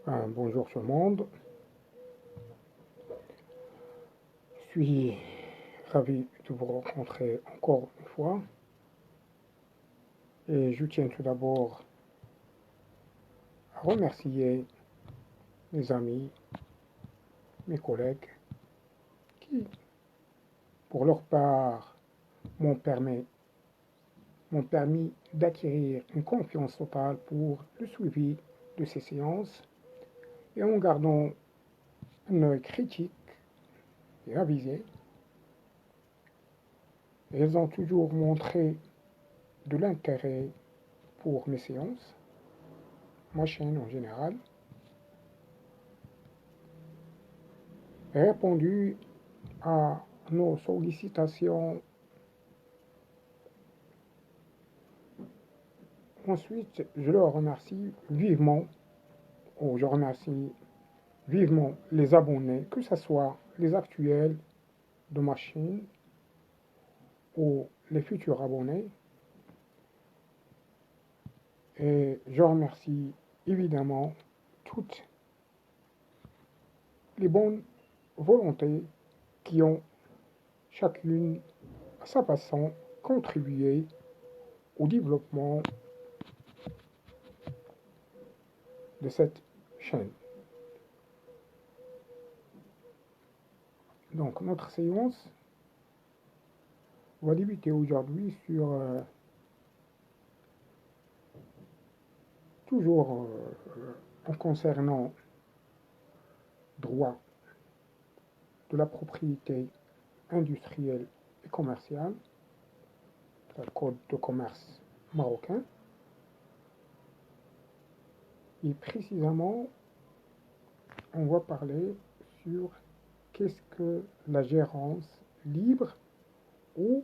Bonjour tout le monde, je suis ravi de vous rencontrer encore une fois et je tiens tout d'abord à remercier mes amis, mes collègues qui, pour leur part, m'ont permis, m'ont permis d'acquérir une confiance totale pour le suivi de ces séances et en gardant un œil critique et avisé. Elles ont toujours montré de l'intérêt pour mes séances, ma chaîne en général, et répondu à nos sollicitations. Ensuite, je leur remercie vivement, ou je remercie vivement les abonnés, que ce soit les actuels de ma chaîne ou les futurs abonnés. Et je remercie évidemment toutes les bonnes volontés qui ont chacune, à sa façon, contribué au développement de cette chaîne. Donc notre séance va débuter aujourd'hui sur toujours en concernant droit de la propriété industrielle et commerciale, le code de commerce marocain, et précisément on va parler sur qu'est-ce que la gérance libre ou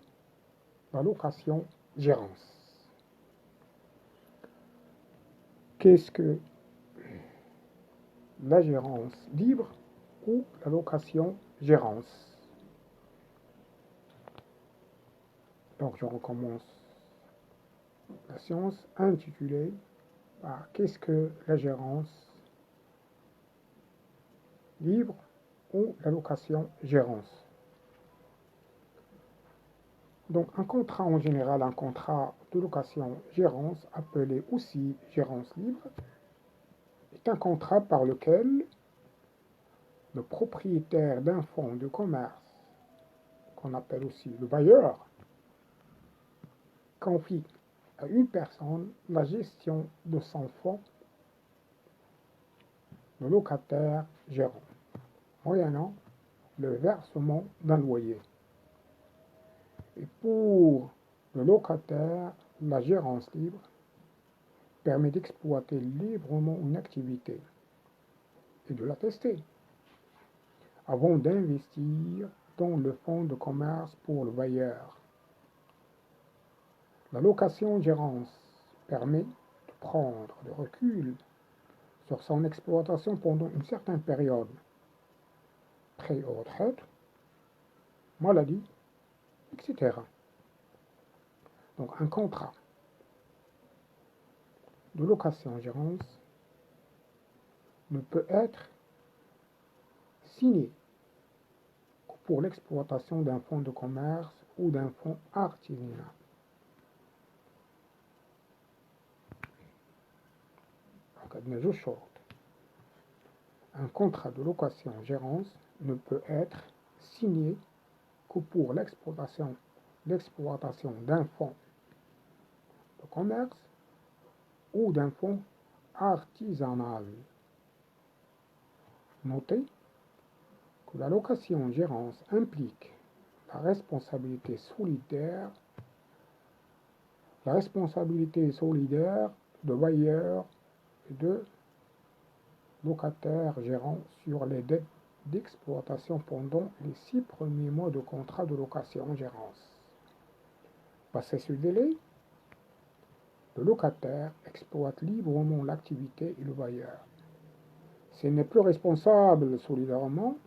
la location gérance. Qu'est-ce que la gérance libre ou la location gérance? Donc je recommence la séance intitulée par qu'est-ce que la gérance libre ou la location gérance. Donc un contrat en général, un contrat de location gérance, appelé aussi gérance libre, est un contrat par lequel le propriétaire d'un fonds de commerce, qu'on appelle aussi le bailleur, confie à une personne la gestion de son fonds de locataire gérant, moyennant le versement d'un loyer. Et pour le locataire, la gérance libre permet d'exploiter librement une activité et de la tester avant d'investir dans le fonds de commerce pour le bailleur. La location-gérance permet de prendre du recul sur son exploitation pendant une certaine période, pré-retraite, maladie, etc. Donc un contrat de location-gérance ne peut être signé que pour l'exploitation d'un fonds de commerce ou d'un fonds artisanal. Un contrat de location-gérance ne peut être signé que pour l'exploitation d'un fonds de commerce ou d'un fonds artisanal. Notez que la location-gérance implique la responsabilité solidaire de bailleurs et de locataires gérants sur les dettes d'exploitation pendant les 6 premiers mois de contrat de location-gérance. Passé ce délai, le locataire exploite librement l'activité et le bailleur, s'il n'est plus responsable solidairement,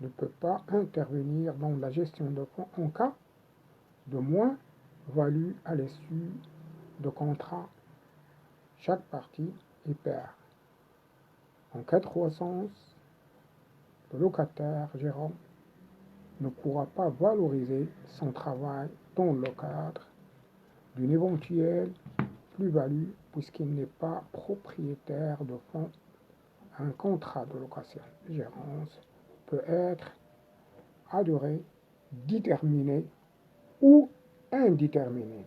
ne peut pas intervenir dans la gestion de fonds en cas de moins-value à l'issue de contrat. Chaque partie y perd. En cas de croissance, le locataire gérant ne pourra pas valoriser son travail dans le cadre d'une éventuelle plus-value puisqu'il n'est pas propriétaire de fonds. Un contrat de location-gérance peut être à durée déterminée ou indéterminée.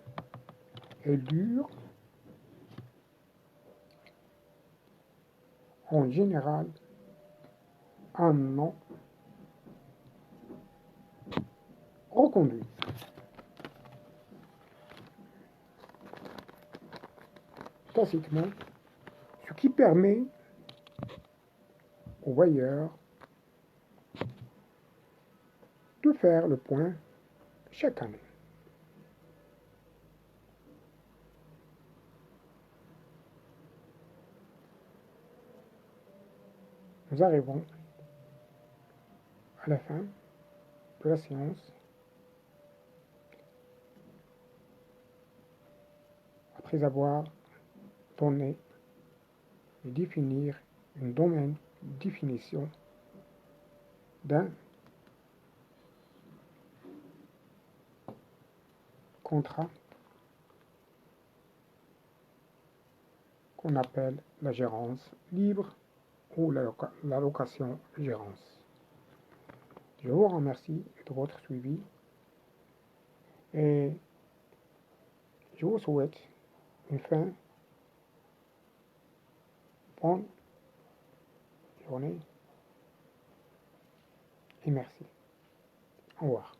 Elle dure en général un an reconduit. Tacitement, ce qui permet aux bailleurs de faire le point chaque année. Nous arrivons à la fin de la séance. Après avoir donné et définir une domaine définition d'un contrat qu'on appelle la gérance libre ou la location-gérance. Je vous remercie de votre suivi et je vous souhaite une bonne journée et merci. Au revoir.